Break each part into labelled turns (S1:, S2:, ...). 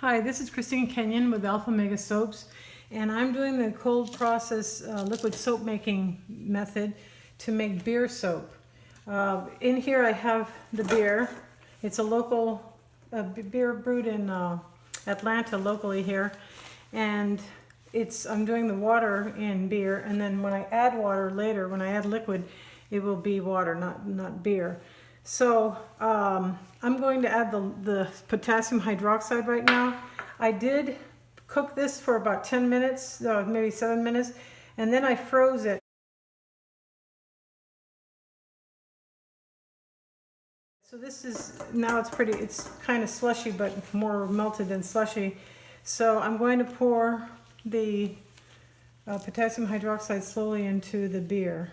S1: Hi, this is Christine Kenyon with Alpha Mega Soaps, and I'm doing the cold process liquid soap making method to make beer soap. In here I have the beer. It's a local beer brewed in Atlanta locally here, and I'm doing the water in beer, and then when I add water later, when I add liquid, it will be water, not beer. So I'm going to add the potassium hydroxide right now. I did cook this for about 10 minutes, maybe 7 minutes, and then I froze it. So this is, now it's kind of slushy, but more melted than slushy. So I'm going to pour the potassium hydroxide slowly into the beer.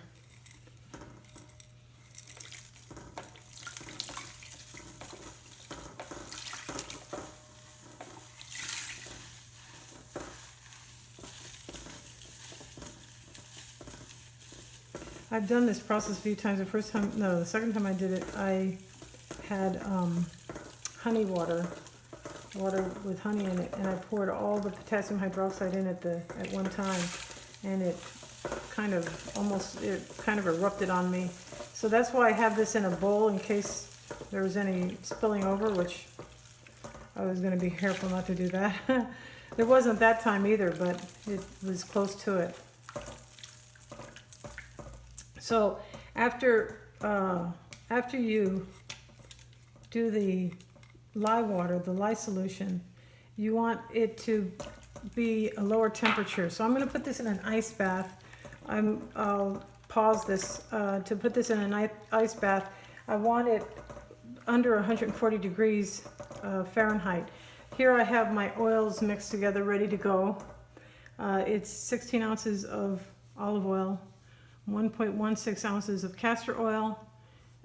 S1: I've done this process a few times. The second time I did it, I had honey water with honey in it, and I poured all the potassium hydroxide in at one time, and it kind of erupted on me. So that's why I have this in a bowl in case there was any spilling over, which I was going to be careful not to do that. There wasn't that time either, but it was close to it. So after you do the lye water, the lye solution, you want it to be a lower temperature. So I'm going to put this in an ice bath. I'll pause this to put this in an ice bath. I want it under 140 degrees Fahrenheit. Here I have my oils mixed together, ready to go. It's 16 ounces of olive oil, 1.16 ounces of castor oil,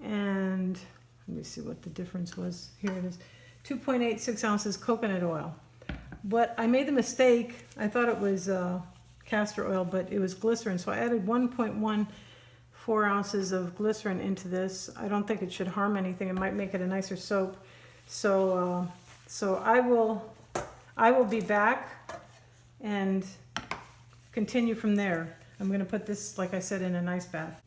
S1: and let me see what the difference was. Here it is, 2.86 ounces coconut oil. But I made the mistake, I thought it was castor oil, but it was glycerin. So I added 1.14 ounces of glycerin into this. I don't think it should harm anything. It might make it a nicer soap. So I will be back and continue from there. I'm going to put this, like I said, in an ice bath.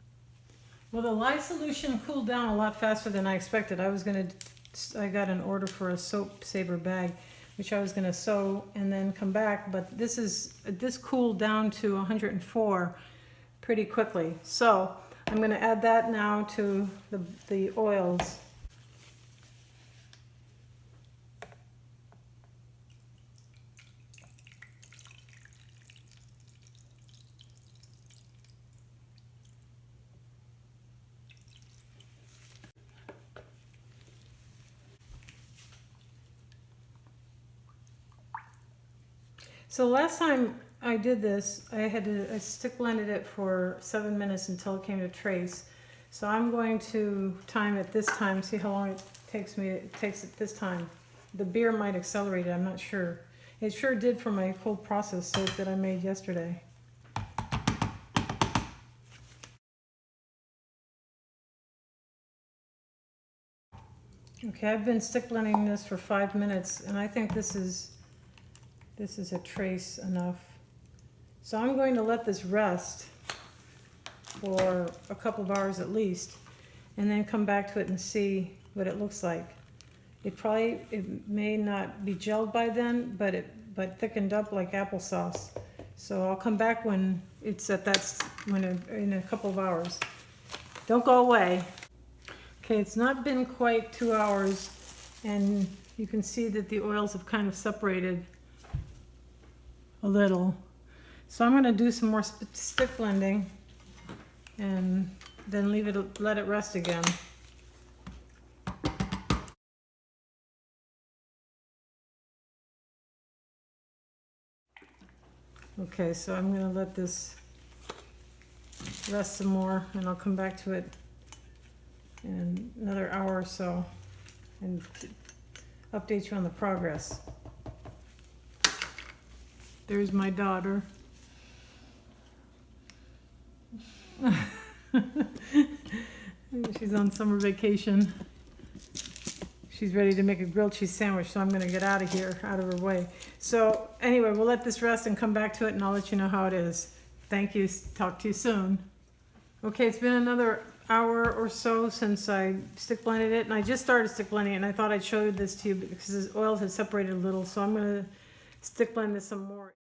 S1: Well, the lye solution cooled down a lot faster than I expected. I got an order for a soap saver bag, which I was going to sew and then come back, but this cooled down to 104 pretty quickly. So I'm going to add that now to the oils. So last time I did this, I stick blended it for 7 minutes until it came to trace. So I'm going to time it this time, see how long it takes it this time. The beer might accelerate it, I'm not sure. It sure did for my cold process soap that I made yesterday. Okay, I've been stick blending this for 5 minutes, and I think this is a trace enough. So I'm going to let this rest for a couple of hours at least, and then come back to it and see what it looks like. It may not be gelled by then, but thickened up like applesauce. So I'll come back when it's in a couple of hours. Don't go away. Okay, it's not been quite 2 hours, and you can see that the oils have kind of separated a little. So I'm going to do some more stick blending and then let it rest again. Okay, so I'm going to let this rest some more, and I'll come back to it in another hour or so and update you on the progress. There's my daughter. She's on summer vacation. She's ready to make a grilled cheese sandwich, so I'm gonna get out of here, out of her way. So anyway, we'll let this rest and come back to it, and I'll let you know how it is. Thank you. Talk to you soon. Okay, it's been another hour or so since I stick blended it, and I just started stick blending it, and I thought I'd show this to you because the oils had separated a little, so I'm gonna stick blend this some more.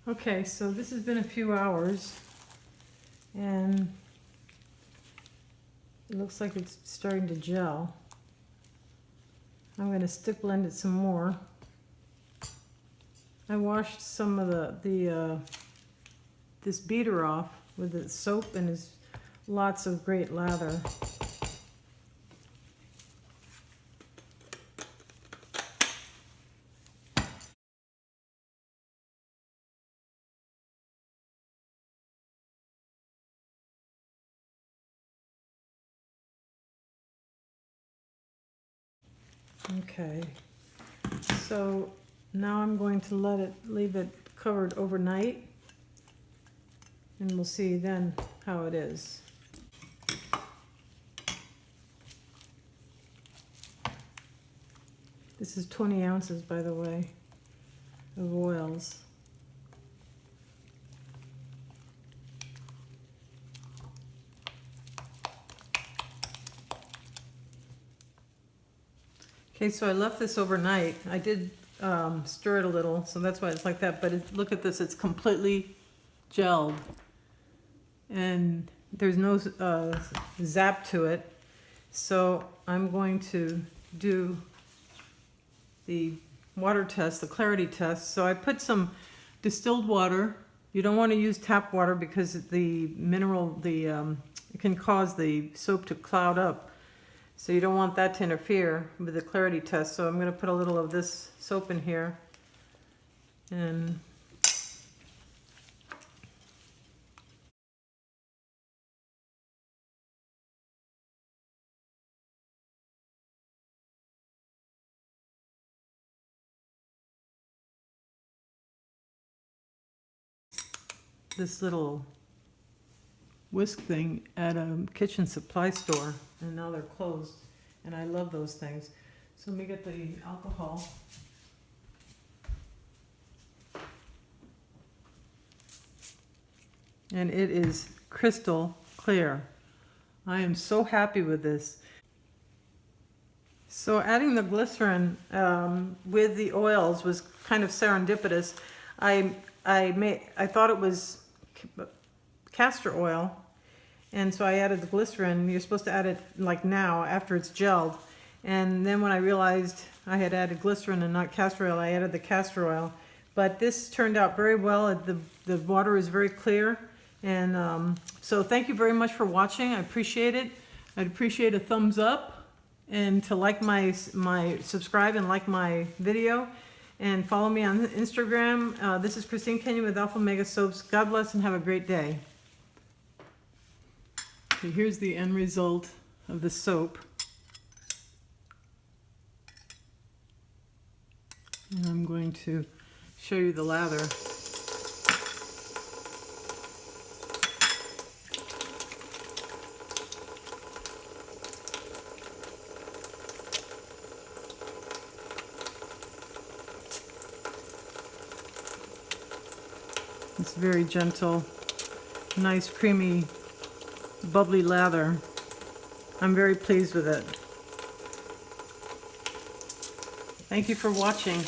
S1: Okay, so this has been a few hours, and it looks like it's starting to gel. I'm going to stick blend it some more. I washed some of this beater off with the soap, and there's lots of great lather. Okay, so now I'm going to leave it covered overnight, and we'll see then how it is. This is 20 ounces, by the way, of oils. Okay, so I left this overnight. I did stir it a little, so that's why it's like that. But look at this, it's completely gelled. And there's no zap to it. So I'm going to do the water test, the clarity test. So I put some distilled water. You don't want to use tap water because the mineral, it can cause the soap to cloud up. So you don't want that to interfere with the clarity test. So I'm going to put a little of this soap in here. And this little whisk thing at a kitchen supply store, and now they're closed, and I love those things. So let me get the alcohol. And it is crystal clear. I am so happy with this. So adding the glycerin with the oils was kind of serendipitous. I thought it was castor oil, and so I added the glycerin. You're supposed to add it like now after it's gelled. And then when I realized I had added glycerin and not castor oil, I added the castor oil. But this turned out very well. The water is very clear. And so thank you very much for watching. I appreciate it. I'd appreciate a thumbs up, and to like my subscribe and like my video, and follow me on Instagram. This is Christine Kenyon with Alpha Mega Soaps. God bless and have a great day. Okay, here's the end result of the soap. And I'm going to show you the lather. It's very gentle, nice, creamy, bubbly lather. I'm very pleased with it. Thank you for watching.